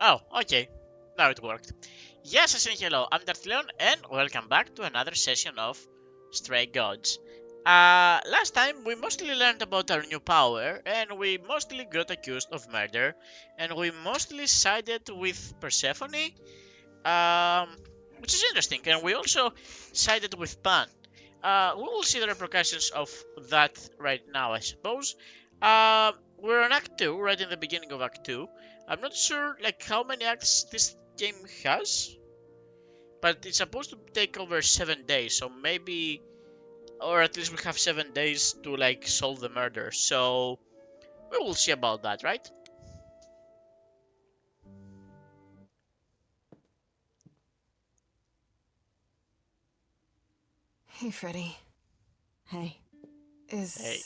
Oh, okay. Now it worked. Yes, I say hello. I'm Darthleon, and welcome back to another session of Stray Gods. Last time we mostly learned about our new power, and we mostly got accused of murder, and we mostly sided with Persephone, which is interesting, and we also sided with Pan. We will see the repercussions of that right now, I suppose. We're on Act 2, right in the beginning of Act 2. I'm not sure like how many acts this game has, but it's supposed to take over 7 days, so maybe, or at least we have 7 days to like solve the murder. So we will see about that, right? Hey, Freddy. Hey. Hey.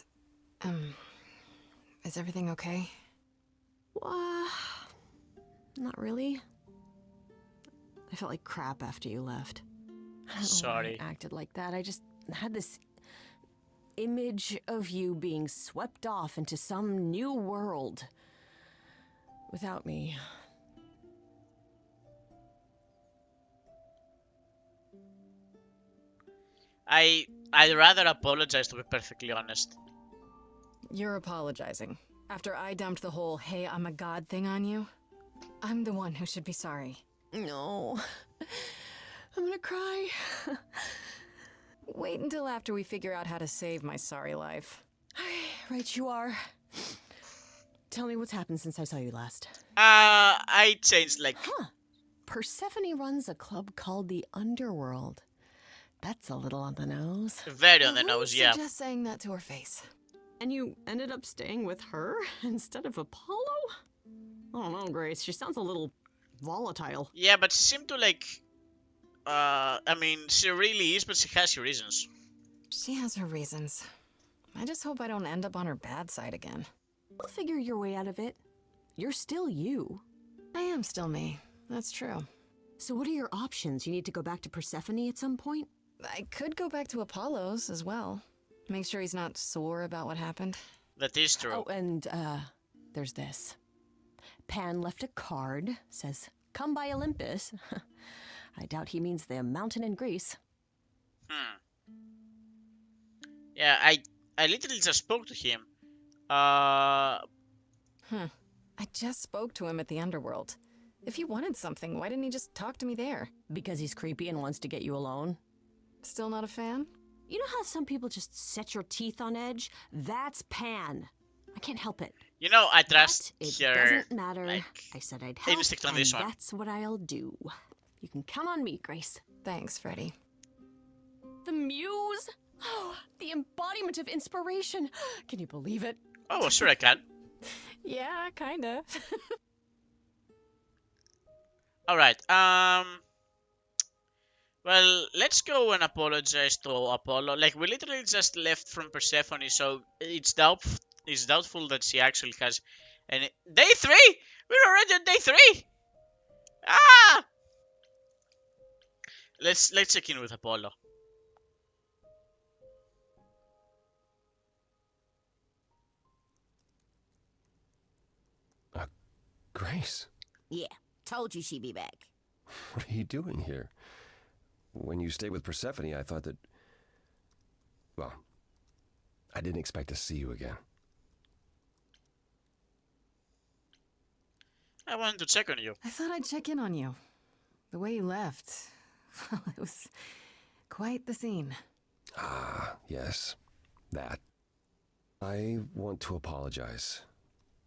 Is everything okay? Not really. I felt like crap after you left. I don't know why Sorry. I acted like that. I just had this image of you being swept off into some new world without me. I'd rather apologize, to be perfectly honest. You're apologizing. After I dumped the whole, hey, I'm a god thing on you, I'm the one who should be sorry. No. I'm gonna cry. Wait until after we figure out how to save my sorry life. Right you are. Tell me what's happened since I saw you last. I changed like... Persephone runs a club called the Underworld. That's a little on the nose. Very on the nose, yeah. Just saying that to her face. And you ended up staying with her instead of Apollo? I don't know, Grace. She sounds a little volatile. Yeah, but she seemed to like... I mean, she really is, but she has her reasons. She has her reasons. I just hope I don't end up on her bad side again. You'll figure your way out of it. You're still you. I am still me. That's true. So what are your options? You need to go back to Persephone at some point? I could go back to Apollo's as well. Make sure he's not sore about what happened. That is true. Oh, and, there's this. Pan left a card, says, come by Olympus. I doubt he means the mountain in Greece. Yeah, I literally just spoke to him. I just spoke to him at the Underworld. If he wanted something, why didn't he just talk to me there? Because he's creepy and wants to get you alone? Still not a fan? You know how some people just set your teeth on edge? That's Pan. I can't help it. You know, I trust But it her. doesn't matter. Like, I said I'd help, instinct on and this one. that's what I'll do. You can count on me, Grace. Thanks, Freddy. The muse? Oh, the embodiment of inspiration. Can you believe it? Oh, well, sure I can. Yeah, kinda. Alright, well, let's go and apologize to Apollo. Like, we literally just left from Persephone, so it's doubtful that she actually has any... Day 3? We're already on day 3! Ah! Let's check in with Apollo. Grace, Yeah, told you she'd be back. what are you doing here? When you stayed with Persephone, I thought that... Well, I didn't expect to see you again. I wanted to check on you. I thought I'd check in on you. The way you left, well, it was quite the scene. Ah, yes, that. I want to apologize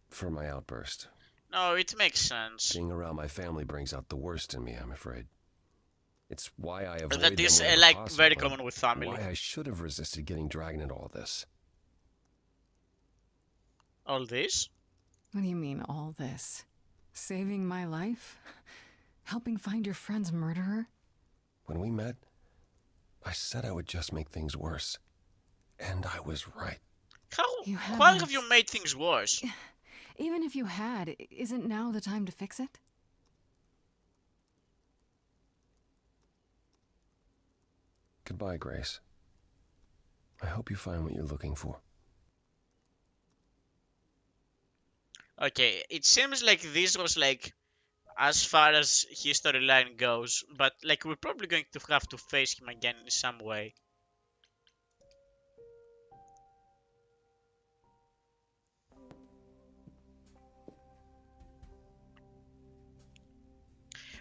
for my outburst. No, it makes sense. Being around my family brings out the worst in me, I'm afraid. It's why I avoid That is them whenever like possible, very and common with family. why I should have resisted getting dragged into all this. All this? What do you mean, all this? Saving my life? Helping find your friend's murderer? When we met, I said I would just make things worse. And I was right. How have you made things worse? Even if you had, isn't now the time to fix it? Goodbye, Grace. I hope you find what you're looking for. Okay, it seems like this was like as far as his storyline goes, but like we're probably going to have to face him again in some way.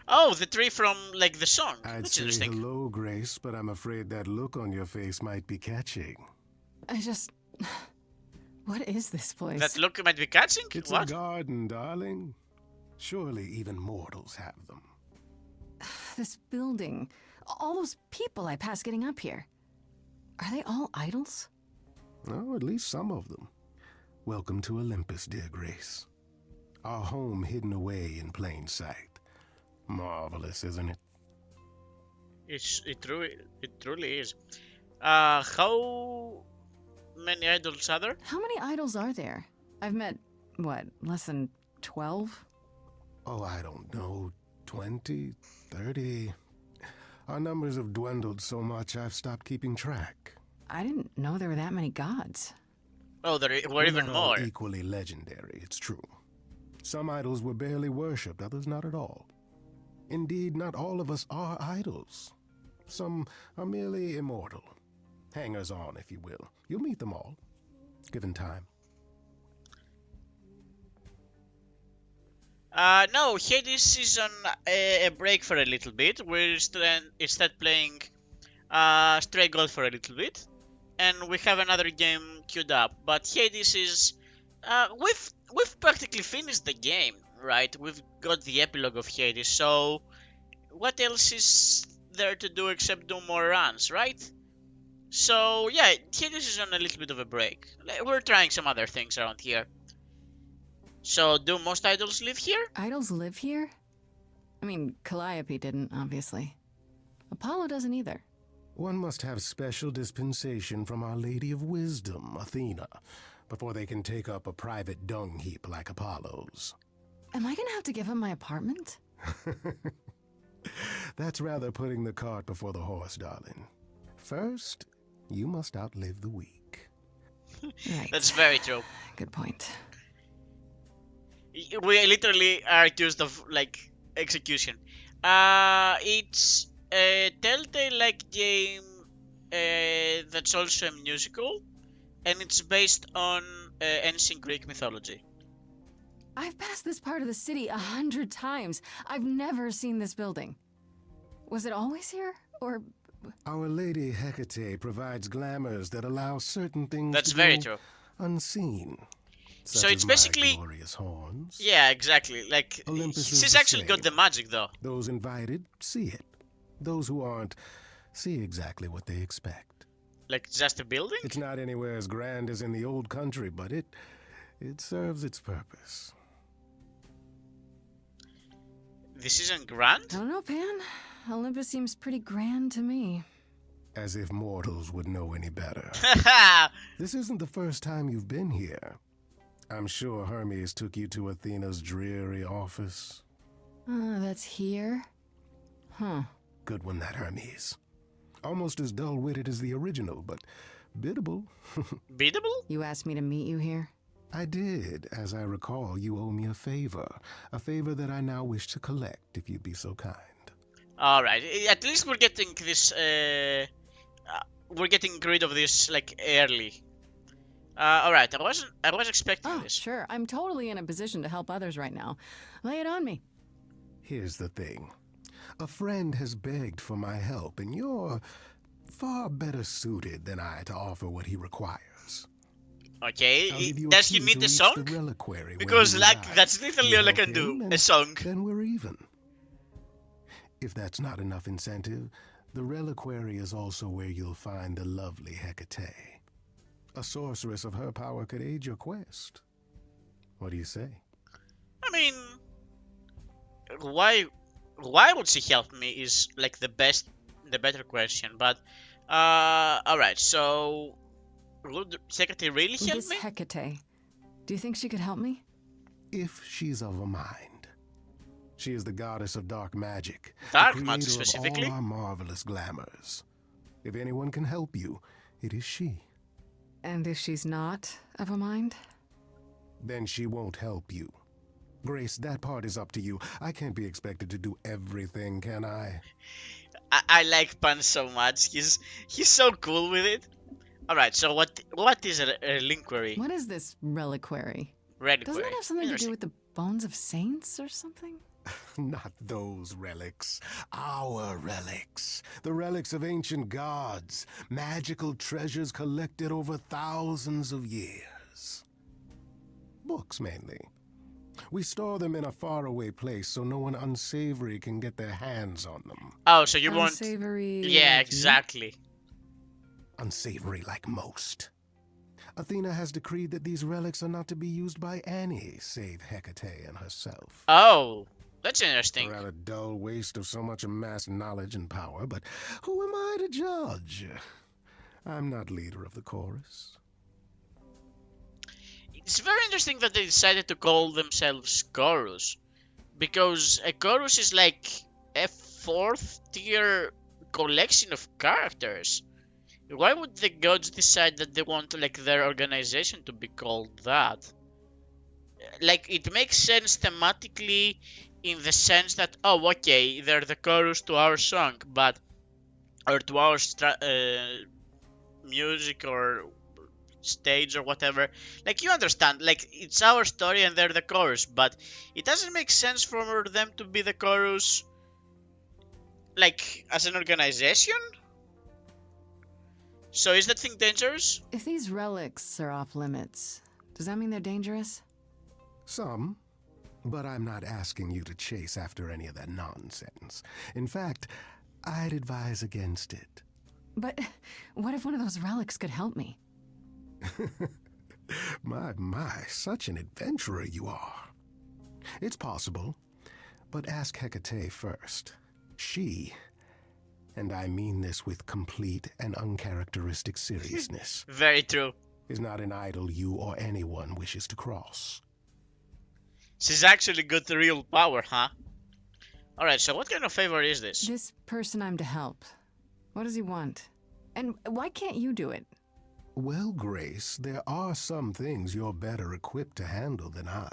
Oh, the tree from like the song. I'd That's say interesting. hello, Grace, but I'm afraid that look on your face might be catching. I just. What is this place? That look might be catching? It's What? a garden, darling. Surely even mortals have them. This building. All those people I pass getting up here. Are they all idols? Oh, at least some of them. Welcome to Olympus, dear Grace. Our home hidden away in plain sight. Marvelous, isn't it? It truly is. How many idols are there? How many idols are there? I've met, what, less than 12? Oh, I don't know. 20, 30. Our numbers have dwindled so much I've stopped keeping track. I didn't know there were that many gods. Oh, there were We're even not all more. equally legendary, it's true. Some idols were barely worshipped, others not at all. Indeed, not all of us are idols. Some are merely immortal. Hangers-on, if you will. You'll meet them all, given time. No, Hades is on a break for a little bit. We're instead playing Stray Gold for a little bit, and we have another game queued up. But Hades is we've practically finished the game, right? We've got the epilogue of Hades, so what else is there to do except do more runs, right? So yeah, Hades is on a little bit of a break. We're trying some other things around here. So do most idols live here? Idols live here? I mean, Calliope didn't, obviously. Apollo doesn't either. One must have special dispensation from Our Lady of Wisdom, Athena, before they can take up a private dung heap like Apollo's. Am I gonna have to give him my apartment? That's rather putting the cart before the horse, darling. First, you must outlive the weak. Right. That's very true. Good point. We literally are accused of like execution. It's a Telltale-like game that's also a musical, and it's based on ancient Greek mythology. I've passed this part of the city 100 times. I've never seen this building. Was it always here? Or... Our Lady Hecate provides glamours that allow certain things That's to very go true. unseen. So Such it's as my basically- glorious horns. Yeah, exactly. Like Olympus is she's the actually got same. the magic though. Those invited see it. Those who aren't see exactly what they expect. Like just a building? It's not anywhere as grand as in the old country, but it serves its purpose. This isn't grand? I don't know, Pan. Olympus seems pretty grand to me. As if mortals would know any better. This isn't the first time you've been here. I'm sure Hermes took you to Athena's dreary office. That's here? Huh. Good one, that Hermes. Almost as dull-witted as the original, but biddable. Beatable? You asked me to meet you here? I did. As I recall, you owe me a favor that I now wish to collect, if you'd be so kind. Alright, at least we're getting this, we're getting rid of this, like, early. Alright, I was expecting Oh, this. sure. I'm totally in a position to help others right now. Lay it on me. Here's the thing. A friend has begged for my help, and you're far better suited than I to offer what he requires. Okay, I'll give you a does key he to need a reach song? the Reliquary where Because, he like, resides. that's literally You all I help can him, do, and a song. Then we're even. If that's not enough incentive, the Reliquary is also where you'll find the lovely Hecate. A sorceress of her power could aid your quest. What do you say? I mean, why would she help me is, like, the better question, but, alright, so, would Hecate really help This me? Hecate. Do you think she could help me? If she's of a mind. She is the goddess of dark magic. Dark the magic creator specifically? of all our marvelous glamours. If anyone can help you, it is she. And if she's not of a mind? Then she won't help you. Grace, that part is up to you. I can't be expected to do everything, can I? I like Pan so much. He's so cool with it. All right. So what is a reliquary? What is this reliquary? Doesn't that Reliquary. have something to do Interesting. with the bones of saints or something? Not those relics. Our relics. The relics of ancient gods. Magical treasures collected over thousands of years. Books, mainly. We store them in a faraway place so no one unsavory can get their hands on them. Oh, so you want? Unsavory. Yeah, like you? exactly. Unsavory like most. Athena has decreed that these relics are not to be used by any save Hecate and herself. Oh, that's interesting. A rather dull waste of so much amassed knowledge and power, but who am I to judge? I'm not leader of the chorus. It's very interesting that they decided to call themselves chorus, because a chorus is like a fourth tier collection of characters. Why would the gods decide that they want like their organization to be called that? Like it makes sense thematically in the sense that, oh, okay, they're the chorus to our song, but or to our music or stage or whatever. Like you understand, like it's our story and they're the chorus, but it doesn't make sense for them to be the chorus like as an organization. So is that thing dangerous? If these relics are off limits, does that mean they're dangerous? Some, but I'm not asking you to chase after any of that nonsense. In fact, I'd advise against it. But what if one of those relics could help me? My, such an adventurer you are. It's possible, but ask Hecate first. She, and I mean this with complete and uncharacteristic seriousness, Very true. is not an idol you or anyone wishes to cross. She's actually got the real power, huh? Alright, so what kind of favor is this? This person I'm to help. What does he want? And why can't you do it? Well, Grace, there are some things you're better equipped to handle than I.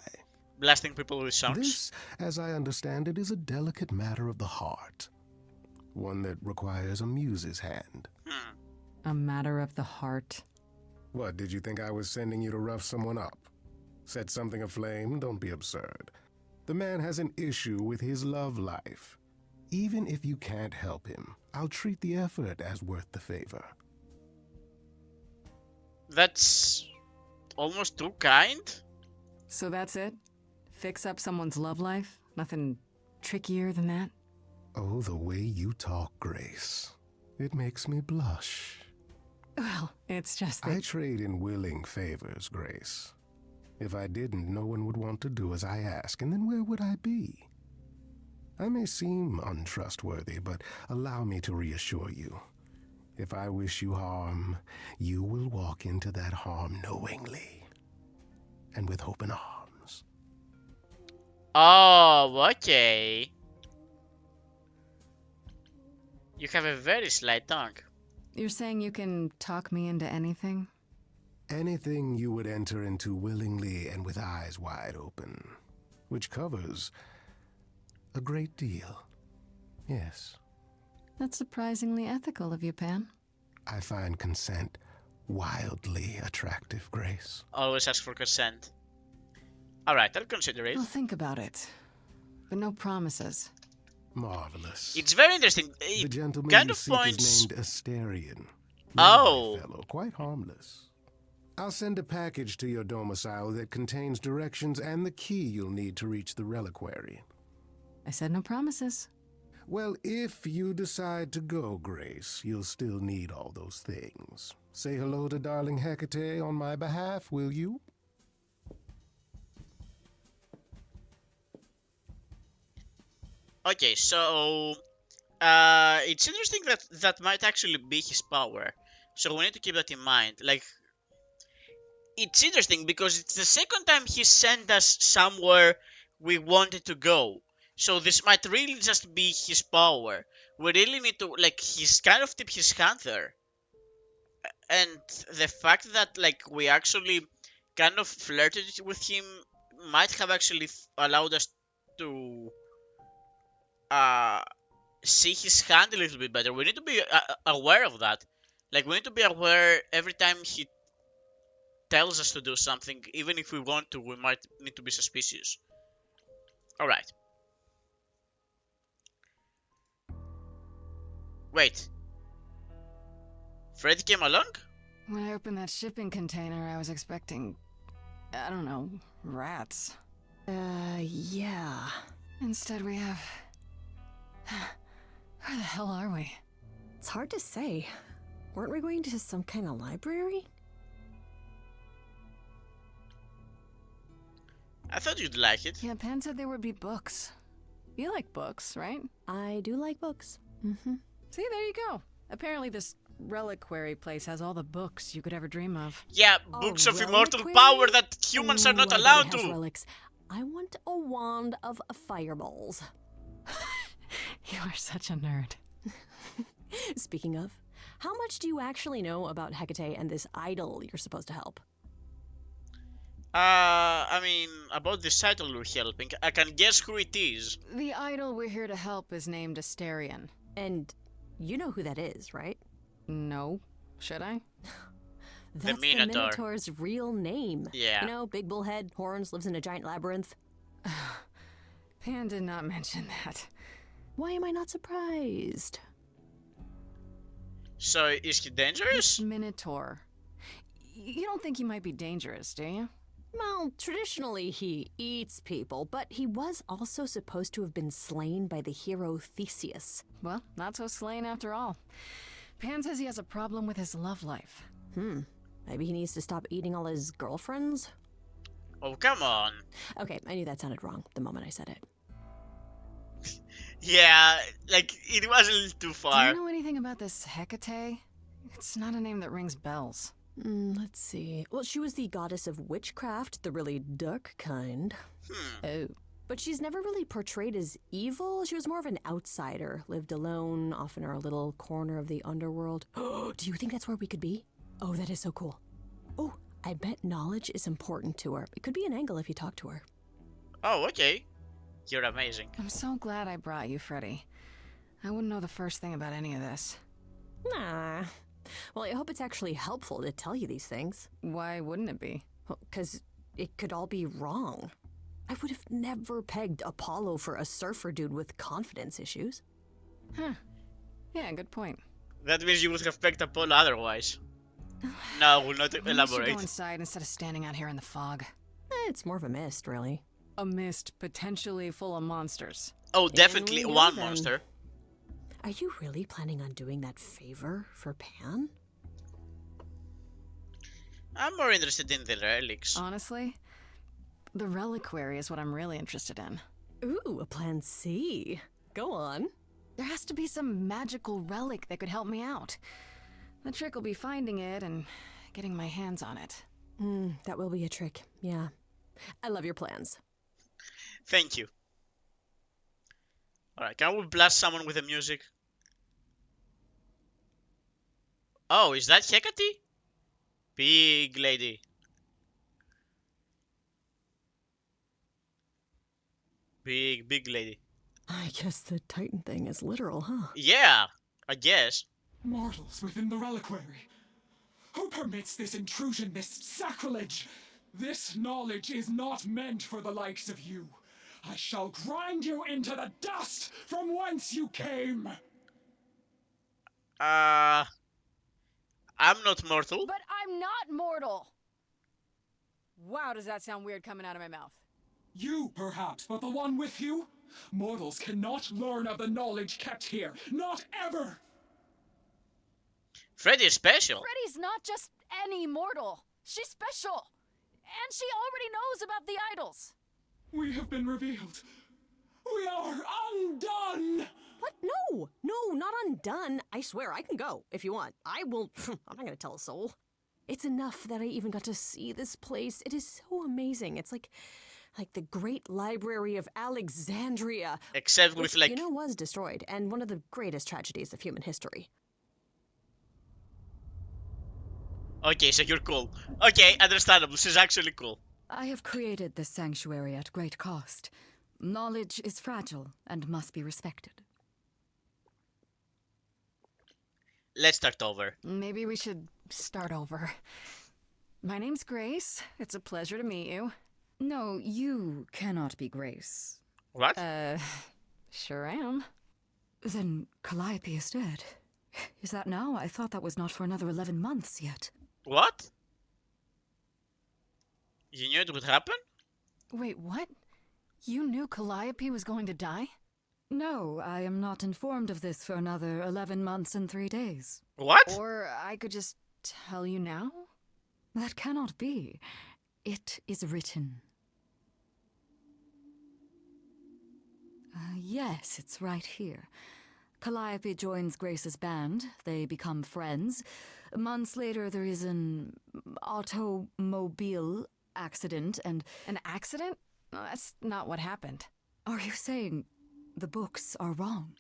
Blasting people with songs? This, as I understand it, is a delicate matter of the heart. One that requires a muse's hand. A matter of the heart. What, did you think I was sending you to rough someone up? Set something aflame? Don't be absurd. The man has an issue with his love life. Even if you can't help him, I'll treat the effort as worth the favor. That's almost too kind. So that's it? Fix up someone's love life? Nothing trickier than that? Oh, the way you talk, Grace. It makes me blush. Well, it's just that... I trade in willing favors, Grace. If I didn't, no one would want to do as I ask, and then where would I be? I may seem untrustworthy, but allow me to reassure you. If I wish you harm, you will walk into that harm knowingly and with open arms. Oh, okay. You have a very slight tongue. You're saying you can talk me into anything? Anything you would enter into willingly and with eyes wide open, which covers a great deal. Yes. That's surprisingly ethical of you, Pan. I find consent wildly attractive, Grace. Always ask for consent. Alright, I'll consider it. I'll think about it. But no promises. Marvelous. It's very interesting. The It gentleman kind you of seek points. is named Asterion. Oh. Lovely fellow, quite harmless. I'll send a package to your domicile that contains directions and the key you'll need to reach the reliquary. I said no promises. Well, if you decide to go, Grace, you'll still need all those things. Say hello to darling Hecate on my behalf, will you? Okay, so it's interesting that that might actually be his power. So we need to keep that in mind. Like, it's interesting because it's the second time he sent us somewhere we wanted to go. So this might really just be his power. We really need to, like, he's kind of tip his hand there. And the fact that, like, we actually kind of flirted with him might have actually allowed us to uh, see his hand a little bit better. We need to be aware of that. Like, we need to be aware every time he tells us to do something, even if we want to, we might need to be suspicious. Alright. Wait. Freddy came along? When I opened that shipping container, I was expecting, I don't know, rats. Yeah. Instead we have... Where the hell are we? It's hard to say. Weren't we going to some kind of library? I thought you'd like it. Yeah, Pan said there would be books. You like books, right? I do like books. Mm-hmm. See, there you go. Apparently this Reliquary place has all the books you could ever dream of. Yeah, A books of immortal reliquary? power that humans are not Ooh, I bet allowed it has to. relics. I want a wand of fireballs. You are such a nerd. Speaking of, how much do you actually know about Hecate and this idol you're supposed to help? I mean, about this title we're helping, I can guess who it is. The idol we're here to help is named Asterion. And you know who that is, right? No. Should I? That's Minotaur. the Minotaur's real name. Yeah. You know, big bullhead, horns, lives in a giant labyrinth. Pan did not mention that. Why am I not surprised? So, is he dangerous? This Minotaur. You don't think he might be dangerous, do you? Well, traditionally he eats people, but he was also supposed to have been slain by the hero Theseus. Well, not so slain after all. Pan says he has a problem with his love life. Maybe he needs to stop eating all his girlfriends? Oh, come on. Okay, I knew that sounded wrong the moment I said it. Yeah, like, it was a little too Do far. you know anything about this Hecate? It's not a name that rings bells. Let's see. Well, she was the goddess of witchcraft, the really dark kind. Oh. But she's never really portrayed as evil. She was more of an outsider, lived alone, off in her little corner of the underworld. Do you think that's where we could be? Oh, that is so cool. Oh, I bet knowledge is important to her. It could be an angle if you talk to her. Oh, okay. You're amazing. I'm so glad I brought you, Freddy. I wouldn't know the first thing about any of this. Nah. Well, I hope it's actually helpful to tell you these things. Why wouldn't it be? Well, 'cause it could all be wrong. I would have never pegged Apollo for a surfer dude with confidence issues. Huh. Yeah, good point. That means you would have picked Apollo otherwise. No, we'll not Maybe we should elaborate. go inside instead of standing out here in the fog. It's more of a mist, really. A mist potentially full of monsters. Oh, definitely we go one then. monster. Are you really planning on doing that favor for Pan? I'm more interested in the relics. Honestly, the Reliquary is what I'm really interested in. Ooh, a plan C. Go on. There has to be some magical relic that could help me out. The trick will be finding it and getting my hands on it. That will be a trick, yeah. I love your plans. Thank you. Alright, can we blast someone with the music? Oh, is that Hecate? Big lady. Big lady. I guess the Titan thing is literal, huh? Yeah, I guess. Mortals within the Reliquary. Who permits this intrusion, this sacrilege? This knowledge is not meant for the likes of you. I shall grind you into the dust from whence you came. I'm not mortal. But I'm not mortal! Wow, does that sound weird coming out of my mouth? You, perhaps, but the one with you? Mortals cannot learn of the knowledge kept here. Not ever! Freddy is special. Freddy's not just any mortal. She's special. And she already knows about the idols. We have been revealed. We are undone! What? No, not undone. I swear, I can go if you want. I will. I'm not gonna tell a soul. It's enough that I even got to see this place. It is so amazing. It's like the Great Library of Alexandria. Except with Which, like... you know, was destroyed, and one of the greatest tragedies of human history. Okay, so you're cool. Okay, understandable. This is actually cool. I have created this sanctuary at great cost. Knowledge is fragile and must be respected. Let's start over. Maybe we should start over. My name's Grace. It's a pleasure to meet you. No, you cannot be Grace. What? Sure am. Then Calliope is dead. Is that now? I thought that was not for another 11 months yet. What? You knew it would happen? Wait, what? You knew Calliope was going to die? No, I am not informed of this for another 11 months and 3 days. What? Or I could just tell you now? That cannot be. It is written. Yes, it's right here. Calliope joins Grace's band. They become friends. Months later, there is an automobile accident and... An accident? No, that's not what happened. Are you saying the books are wrong?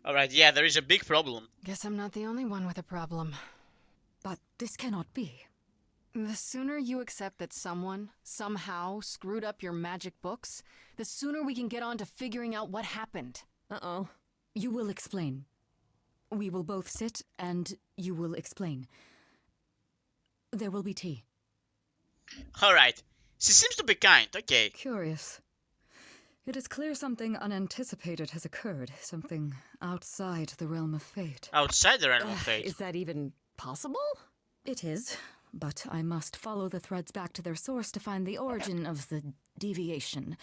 Alright, yeah, there is a big problem. Guess I'm not the only one with a problem. But this cannot be. The sooner you accept that someone, somehow, screwed up your magic books, the sooner we can get on to figuring out what happened. Uh-oh. You will explain. We will both sit, and you will explain. There will be tea. Alright. She seems to be kind, okay. Curious. It is clear something unanticipated has occurred, something outside the realm of fate. Outside the realm of fate. Is that even possible? It is, but I must follow the threads back to their source to find the origin of the deviation.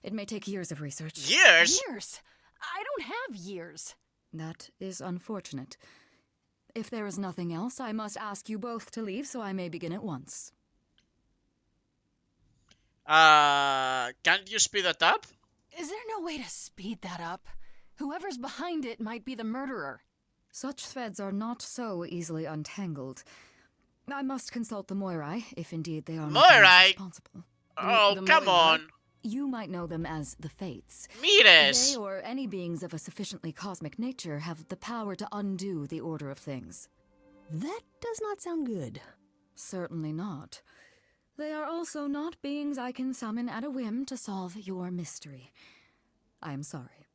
It may take years of research. Years? Years? I don't have years. That is unfortunate. If there is nothing else, I must ask you both to leave so I may begin at once. Can't you speed that up? Is there no way to speed that up? Whoever's behind it might be the murderer. Such threads are not so easily untangled. I must consult the Moirai, if indeed they are not Moirai? responsible. Oh, The come Moirai? on. You might know them as the Fates. Mires. They or any beings of a sufficiently cosmic nature have the power to undo the order of things. That does not sound good. Certainly not. They are also not beings I can summon at a whim to solve your mystery. I am sorry.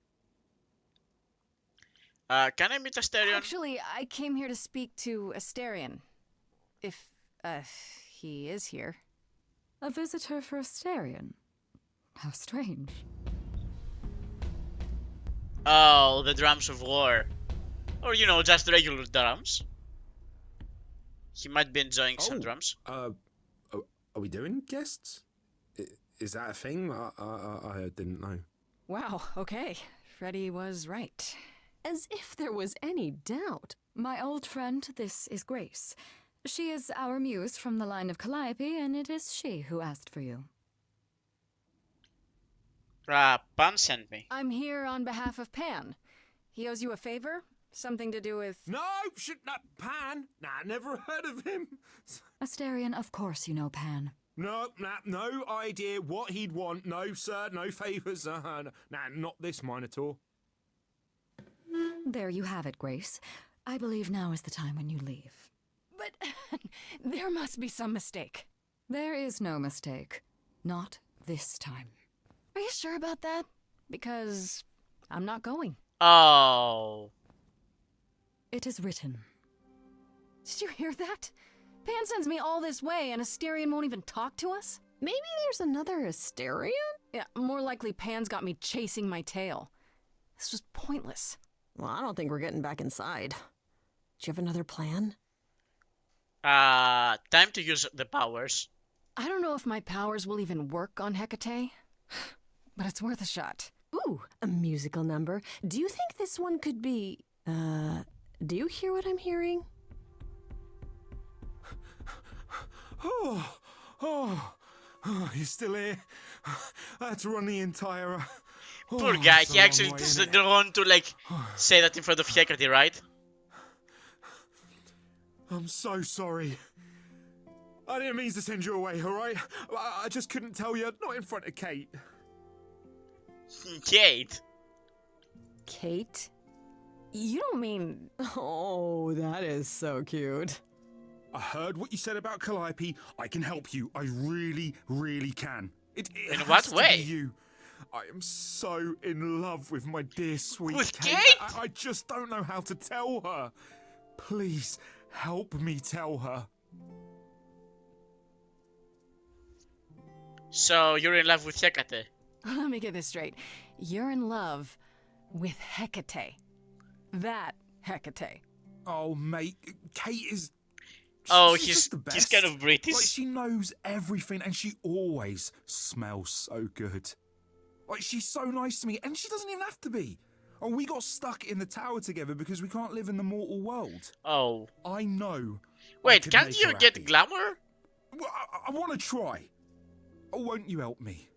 Can I meet Asterion? Actually, I came here to speak to Asterion. If, he is here. A visitor for Asterion? How strange. Oh, the drums of war. Or, you know, just regular drums. He might be enjoying some drums. Are we doing guests? Is that a thing? I didn't know. Wow, okay. Freddy was right. As if there was any doubt. My old friend, this is Grace. She is our muse from the line of Calliope, and it is she who asked for you. Pan sent me. I'm here on behalf of Pan. He owes you a favor? Something to do with... No, shit, not Pan. Nah, never heard of him. Asterion, of course you know Pan. No, no idea what he'd want. No, sir, no favours. Nah, not this Minotaur. There you have it, Grace. I believe now is the time when you leave. But there must be some mistake. There is no mistake. Not this time. Are you sure about that? Because I'm not going. Oh. It is written. Did you hear that? Pan sends me all this way and Asterion won't even talk to us? Maybe there's another Asterion? Yeah, more likely Pan's got me chasing my tail. This was pointless. Well, I don't think we're getting back inside. Do you have another plan? Time to use the powers. I don't know if my powers will even work on Hecate, but it's worth a shot. Ooh, a musical number. Do you think this one could be... do you hear what I'm hearing? Oh, you're still here. I had to run the entire... Poor guy, it's a he long actually way, doesn't innit? want to, like, say that in front of Hecate, right? I'm so sorry. I didn't mean to send you away, alright? I just couldn't tell you, not in front of Kate. Kate? Kate? You don't mean... Oh, that is so cute. I heard what you said about Calliope. I can help you. I really, really can. It In has what to way? be you. I am so in love with my dear sweet With Kate. Kate? I just don't know how to tell her. Please help me tell her. So you're in love with Hecate. Let me get this straight. You're in love with Hecate. That Hecate. Oh, mate, Kate is. Oh, she's just the best. he's kind of British. Like, she knows everything and she always smells so good. Like, she's so nice to me and she doesn't even have to be. Oh, we got stuck in the tower together because we can't live in the mortal world. Oh. I know. Wait, can't you get happy. glamour? Well, I want to try. Oh, won't you help me?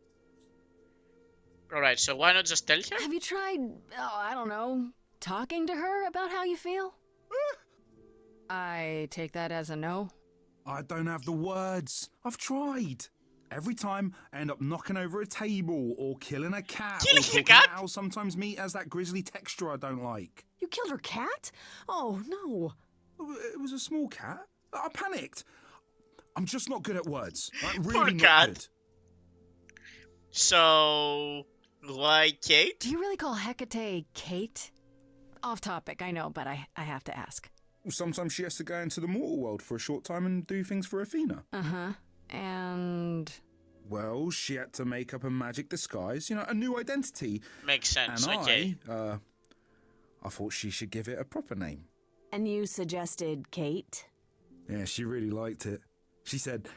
Alright, so why not just tell her? Have you tried, I don't know, talking to her about how you feel? I take that as a no. I don't have the words. I've tried. Every time I end up knocking over a table or killing a cat Killing or a talking cat? about how sometimes meat has that grisly texture I don't like. You killed her cat? Oh, no. It was a small cat. I panicked. I'm just not good at words. Like, Poor really cat. not good. So, why Kate? Do you really call Hecate Kate? Off topic, I know, but I have to ask. Well, sometimes she has to go into the mortal world for a short time and do things for Athena. Uh-huh. And... Well, she had to make up a magic disguise, a new identity. Makes sense, And okay. I thought she should give it a proper name. And you suggested Kate? Yeah, she really liked it. She said,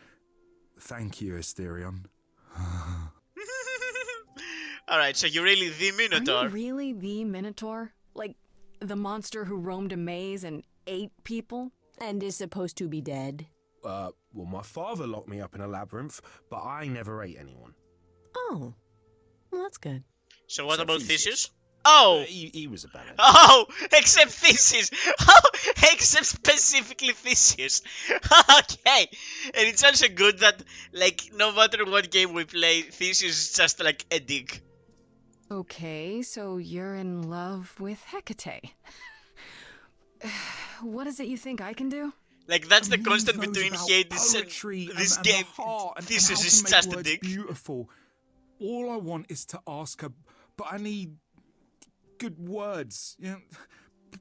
"Thank you, Asterion." Alright, so you're really the Are Minotaur. you really the Minotaur? Like, the monster who roamed a maze and ate people? And is supposed to be dead? Well, my father locked me up in a labyrinth, but I never ate anyone. Oh. Well, that's good. So what So about Theseus. Theseus? Oh! He was a bad Oh! Except Theseus! Oh! Except specifically Theseus! Okay! And it's also good that, like, no matter what game we play, Theseus is just like a dick. Okay, so you're in love with Hecate. What is it you think I can do? Like, that's the He constant knows between about Hades and poetry this and game. the heart and Theseus how is to make just a words dick. beautiful. All I want is to ask her, but I need good words.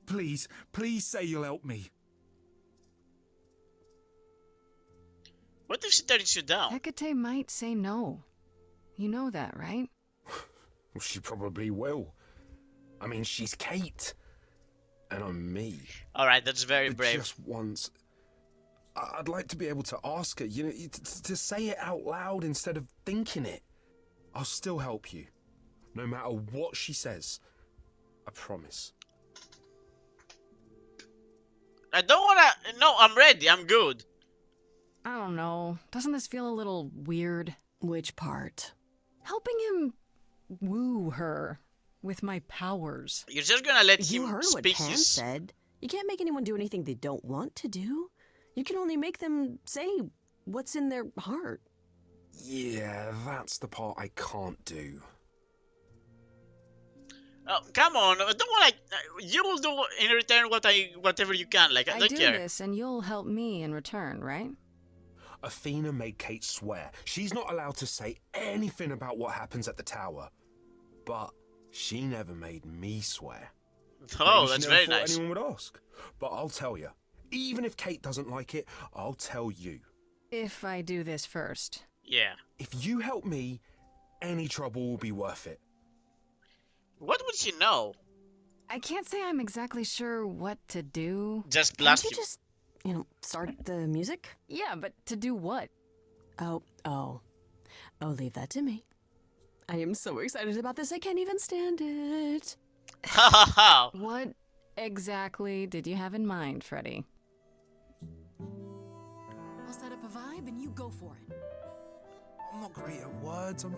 Please say you'll help me. What if she turns you down? Hecate might say no. You know that, right? Well, she probably will. I mean, she's Kate. And I'm me. Alright, that's very But brave. just once, I'd like to be able to ask her, to say it out loud instead of thinking it. I'll still help you, no matter what she says. I promise. I don't wanna... No, I'm ready. I'm good. I don't know. Doesn't this feel a little weird? Which part? Helping him woo her with my powers. You're just gonna let You him heard what speak Pan his... said. You can't make anyone do anything they don't want to do. You can only make them say what's in their heart. Yeah, that's the part I can't do. Oh, come on. Don't wanna... You will do in return whatever you can. Like, I I don't do care. this and you'll help me in return, right? Athena made Kate swear she's not allowed to say anything about what happens at the tower. But she never made me swear. Oh, Maybe she that's never very thought nice. anyone would ask. But I'll tell you, even if Kate doesn't like it, I'll tell you. If I do this first. Yeah. If you help me, any trouble will be worth it. What would she know? I can't say I'm exactly sure what to do. Just Can't blast you him. just, start the music? Yeah, but to do what? Oh, leave that to me. I am so excited about this, I can't even stand it. Ha ha ha! What exactly did you have in mind, Freddy? I'll set up a vibe and you go for it. I'm not great at words. I'm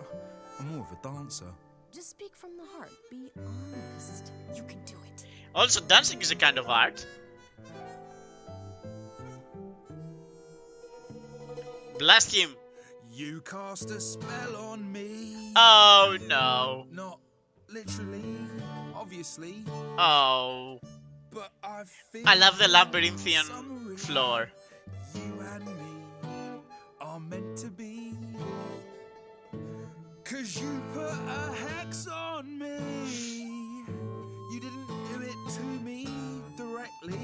more of a dancer. Just speak from the heart. Be honest. You can do it. Also, dancing is a kind of art. Blast him. You cast a spell on me. Oh no. Not literally, obviously, Oh. but I feel I love the summer labyrinthian rain. floor. You and me are meant to be. 'Cause you put a hex on me. You didn't do it to me directly.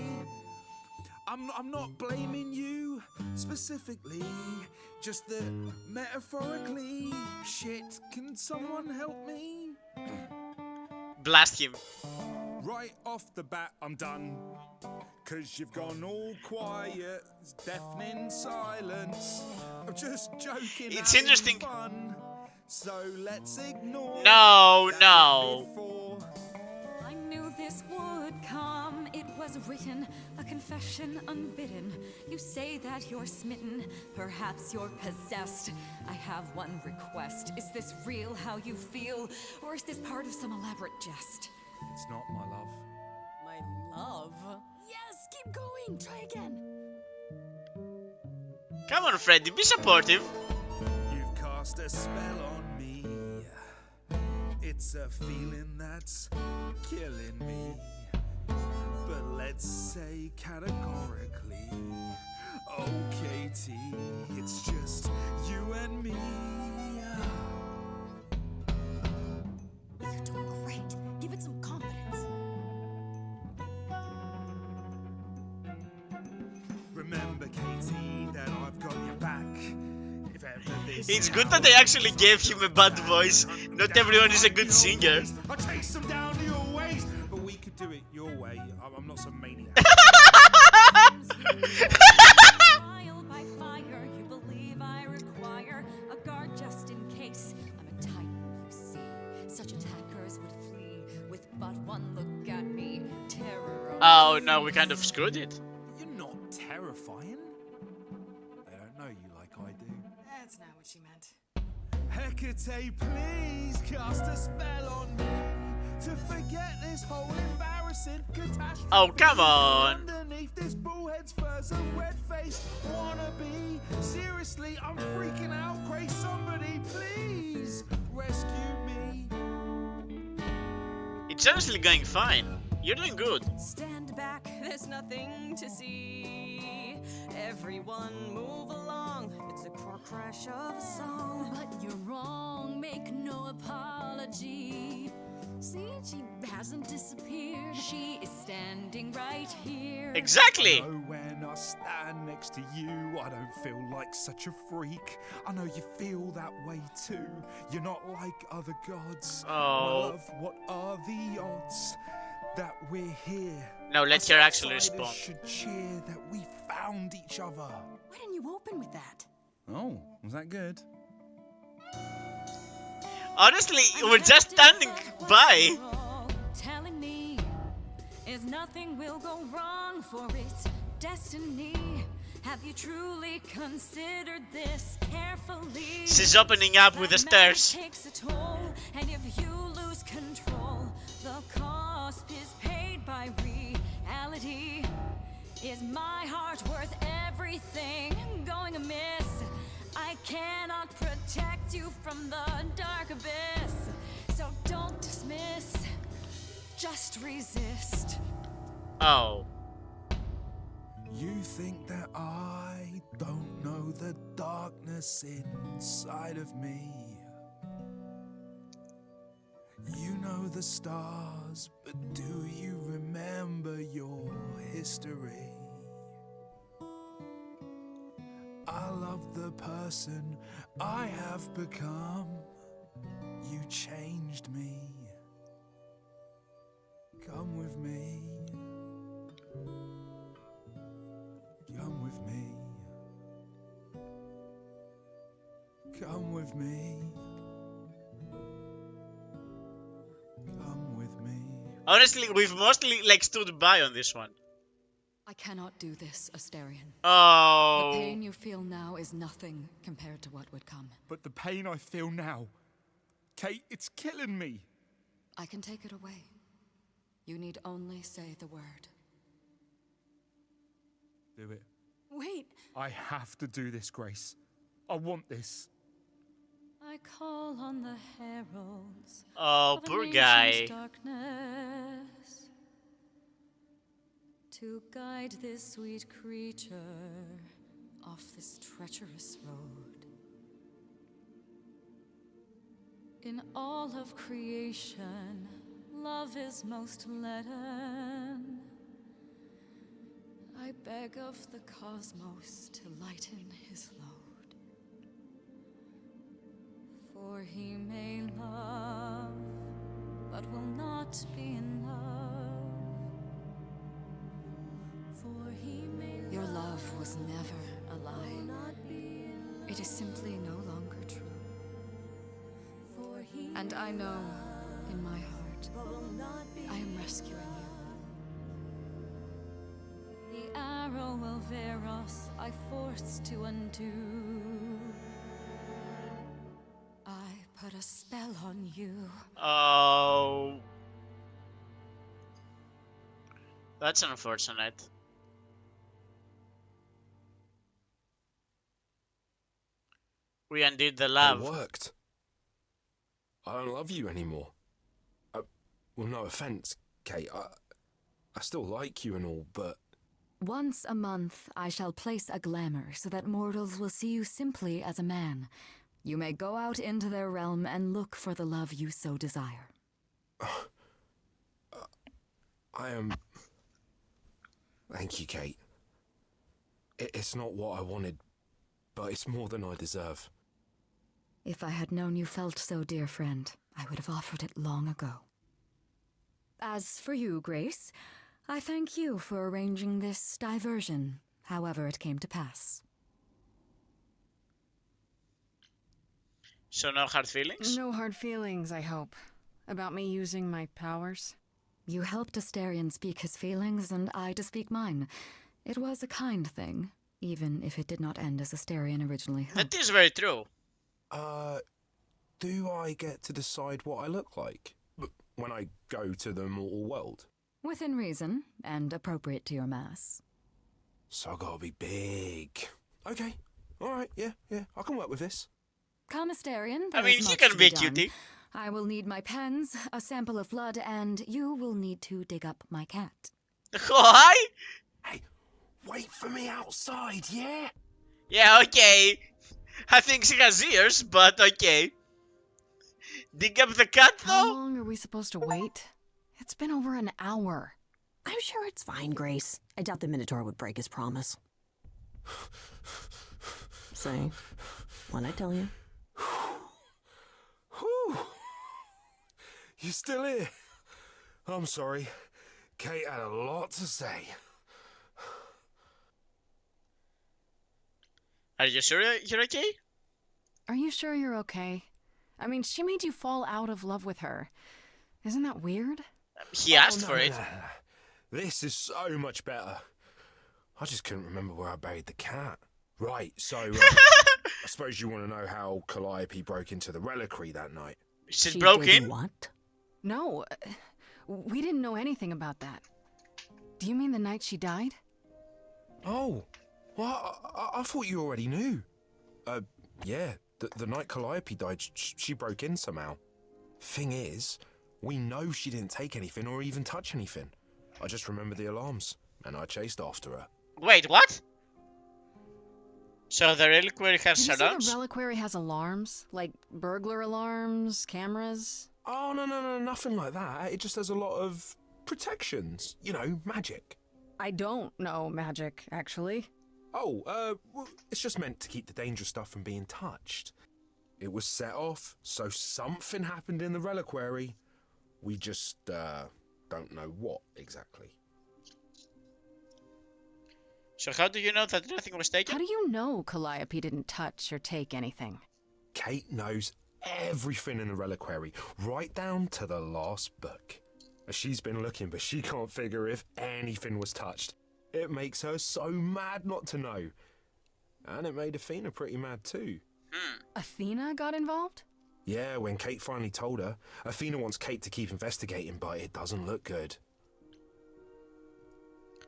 I'm not blaming you specifically, just that metaphorically. Shit, can someone help me? Blast him. Right off the bat, I'm done. 'Cause you've gone all quiet, it's deafening silence. I'm just joking. It's having interesting. Fun. So let's ignore. No, that no. before. I knew this would come. It was written, a confession unbidden. You say that you're smitten, perhaps you're possessed. I have one request. Is this real how you feel, or is this part of some elaborate jest? It's not, my love. My love? Yes, keep going. Try again. Come on, Freddy, be supportive. You've cast a spell on me. It's a feeling that's killing me. But let's say categorically, oh Katie, it's just you and me. You're doing great. Give it some confidence. Remember, Katie, that I've got your back. If ever this It's good that they actually gave him a bad voice. Not everyone is a good singer. I'll chase them down your ways, but we could do it your way. I'm not some maniac. Trial by fire, you believe I require a guard just in case. I'm a titan, you see. Such attackers would flee with but one look at me. Terror. Oh no, we kind of screwed it. You're not terrifying. They don't know you like I do. That's not what she meant. Hecate, please cast a spell on me to forget this whole embarrassing catastrophe. Oh, come on. Underneath this bullhead's fur's a red-faced wannabe. Seriously, I'm freaking out. Grace, somebody, please rescue me. It's honestly going fine. You're doing good. Stand back, there's nothing to see. Everyone move along. It's a car crash of a song. But you're wrong, make no apology. See, she hasn't disappeared. She is standing right here. Exactly. I know when I stand next to you, I don't feel like such a freak. I know you feel that way too. You're not like other gods. Oh. My love, what are the odds that we're here? Now let Us her actually outsiders respond. should cheer that we found each other. Why didn't you open with that? Oh, was that good? Honestly, we're just standing by. Telling me is nothing will go wrong, for it's destiny. Have you truly considered this carefully? She's opening up with the That magic stairs. takes a toll, and if you lose control, the cost is paid by reality. Is my heart worth everything going amiss? I cannot protect you from the dark abyss. So don't dismiss, just resist. Oh. You think that I don't know the darkness inside of me. You know the stars, but do you remember your history? I love the person I have become. You changed me. Come with me. Come with me. Come with me. Come with me. Honestly, we've mostly like stood by on this one. I cannot do this, Asterion. The Oh. pain you feel now is nothing compared to what would come. But the pain I feel now, Kate, it's killing me. I can take it away. You need only say the word. Do it. Wait, I have to do this, Grace. I want this. I call on the heralds Oh, of a poor nation's guy. darkness to guide this sweet creature off this treacherous road. In all of creation, love is most leaden. I beg of the cosmos to lighten his load. For he may love, but will not be in love. For he may Your love was never a lie. It is simply no longer true. And I know, in my heart, I am rescuing you. The arrow will Veros I forced to undo. I put a spell on you. Oh. That's unfortunate. We undid the It love. worked. I don't love you anymore. Well, no offense, Kate. I still like you and all, but... Once a month, I shall place a glamour so that mortals will see you simply as a man. You may go out into their realm and look for the love you so desire. I am... Thank you, Kate. It's not what I wanted, but it's more than I deserve. If I had known you felt so, dear friend, I would have offered it long ago. As for you, Grace, I thank you for arranging this diversion, however it came to pass. So no hard feelings? No hard feelings, I hope, about me using my powers. You helped Asterion speak his feelings, and I to speak mine. It was a kind thing, even if it did not end as Asterion originally hoped. That is very true. Do I get to decide what I look like when I go to the mortal world? Within reason, and appropriate to your mass. So I gotta be big. Okay, alright, yeah, I can work with this. Come, Asterion, I there mean, is he much can to be a done. cutie. I will need my pens, a sample of blood, and you will need to dig up my cat. Why? Hey, wait for me outside, yeah? Yeah, okay. I think she has ears, but okay. Dig up the cat, How though? long are we supposed to wait? It's been over an hour. I'm sure it's fine, Grace. I doubt the Minotaur would break his promise. Say, what'd I tell you? Whew. You still here? I'm sorry. Kate had a lot to say. Are you sure you're okay? Are you sure you're okay? I mean, she made you fall out of love with her. Isn't that weird? He asked for it. No. This is so much better. I just couldn't remember where I buried the cat. Right, so I suppose you want to know how Calliope broke into the Reliquary that night. She's She broken? did what? No, we didn't know anything about that. Do you mean the night she died? Oh, well, I thought you already knew. Yeah, the night Calliope died, she broke in somehow. Thing is, we know she didn't take anything or even touch anything. I just remember the alarms, and I chased after her. Wait, what? So the reliquary has Did you say the alarms? reliquary has alarms? Like burglar alarms, cameras? Oh, no, nothing like that. It just has a lot of protections. You know, magic. I don't know magic, actually. Oh, well, it's just meant to keep the dangerous stuff from being touched. It was set off, so something happened in the reliquary. We just, don't know what exactly. So how do you know that nothing was taken? How do you know Calliope didn't touch or take anything? Kate knows everything in the reliquary, right down to the last book. She's been looking, but she can't figure if anything was touched. It makes her so mad not to know. And it made Athena pretty mad too. Athena got involved? Yeah, when Kate finally told her, Athena wants Kate to keep investigating, but it doesn't look good.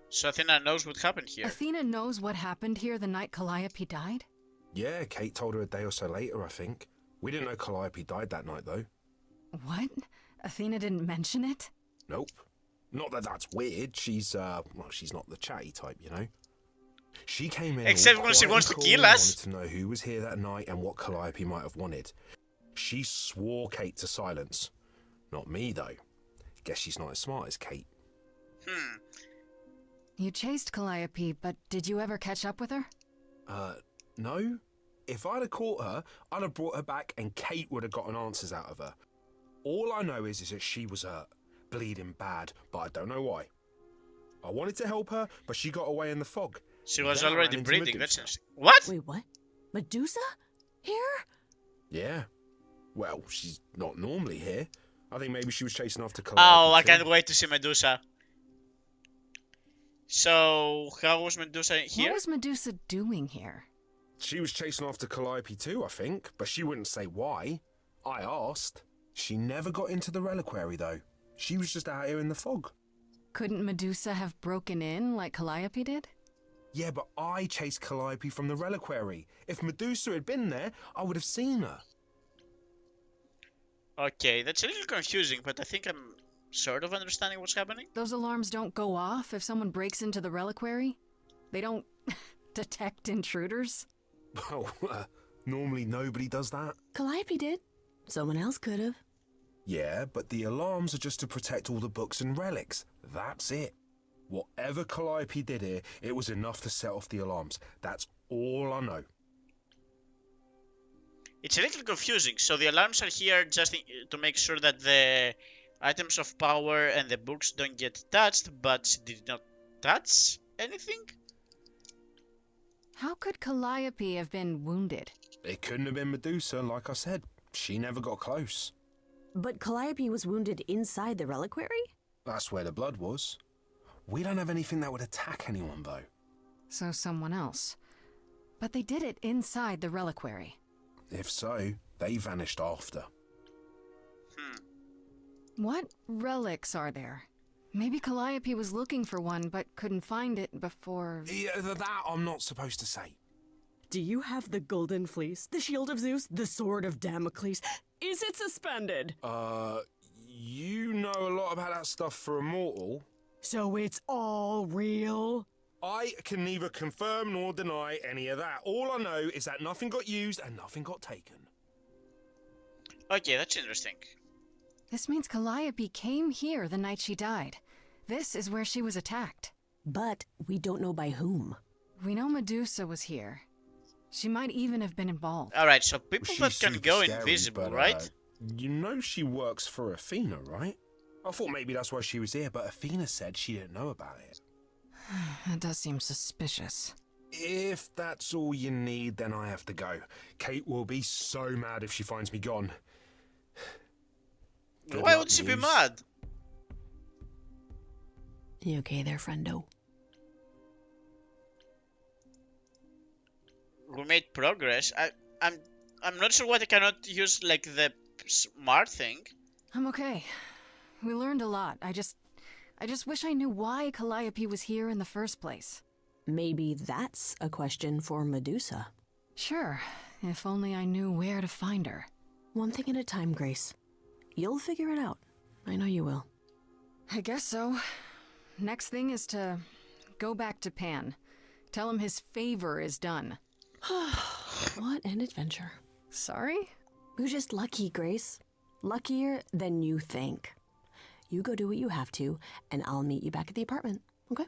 So Athena knows what happened here. Athena knows what happened here the night Calliope died? Yeah, Kate told her a day or so later, I think. We didn't know Calliope died that night, though. What? Athena didn't mention it? Nope. Not that that's weird. She's not the chatty type, you know? She came in Except all when she quiet wants and to cool kill and us. wanted to know who was here that night and what Calliope might have wanted. She swore Kate to silence. Not me, though. Guess she's not as smart as Kate. You chased Calliope, but did you ever catch up with her? No. If I'd have caught her, I'd have brought her back and Kate would have gotten answers out of her. All I know is that she was hurt, bleeding bad, but I don't know why. I wanted to help her, but she got away in the fog. She was Then I already ran into breathing. That's Medusa. interesting. What? Wait, what? Medusa? Here? Yeah. Well, she's not normally here. I think maybe she was chasing after Oh, Calliope I too. can't wait to see Medusa. So, how was Medusa here? What was Medusa doing here? She was chasing after Calliope too, I think, but she wouldn't say why. I asked. She never got into the Reliquary, though. She was just out here in the fog. Couldn't Medusa have broken in like Calliope did? Yeah, but I chased Calliope from the Reliquary. If Medusa had been there, I would have seen her. Okay, that's a little confusing, but I think I'm sort of understanding what's happening. Those alarms don't go off if someone breaks into the reliquary? They don't detect intruders? Well, normally nobody does that. Calliope did. Someone else could have. Yeah, but the alarms are just to protect all the books and relics. That's it. Whatever Calliope did here, it was enough to set off the alarms. That's all I know. It's a little confusing. So the alarms are here just to make sure that the items of power and the books don't get touched, but she did not touch anything? How could Calliope have been wounded? It couldn't have been Medusa, like I said. She never got close. But Calliope was wounded inside the reliquary? That's where the blood was. We don't have anything that would attack anyone, though. So someone else. But they did it inside the reliquary. If so, they vanished after. What relics are there? Maybe Calliope was looking for one, but couldn't find it before... Yeah, that I'm not supposed to say. Do you have the golden fleece, the shield of Zeus, the sword of Damocles? Is it suspended? You know a lot about that stuff for a mortal. So it's all real? I can neither confirm nor deny any of that. All I know is that nothing got used and nothing got taken. Okay, that's interesting. This means Calliope came here the night she died. This is where she was attacked. But we don't know by whom. We know Medusa was here. She might even have been involved. Alright, so people She's that can super go scary, invisible, but, right? You know she works for Athena, right? I thought maybe that's why she was here, but Athena said she didn't know about it. That does seem suspicious. If that's all you need, then I have to go. Kate will be so mad if she finds me gone. Good Why luck, would she be Muse. mad? You okay there, friendo? We made progress. I'm not sure why they cannot use like the smart thing. I'm okay. We learned a lot. I just wish I knew why Calliope was here in the first place. Maybe that's a question for Medusa. Sure, if only I knew where to find her. One thing at a time, Grace. You'll figure it out. I know you will. I guess so. Next thing is to go back to Pan. Tell him his favor is done. What an adventure. Sorry? You're just lucky, Grace. Luckier than you think. You go do what you have to, and I'll meet you back at the apartment, okay?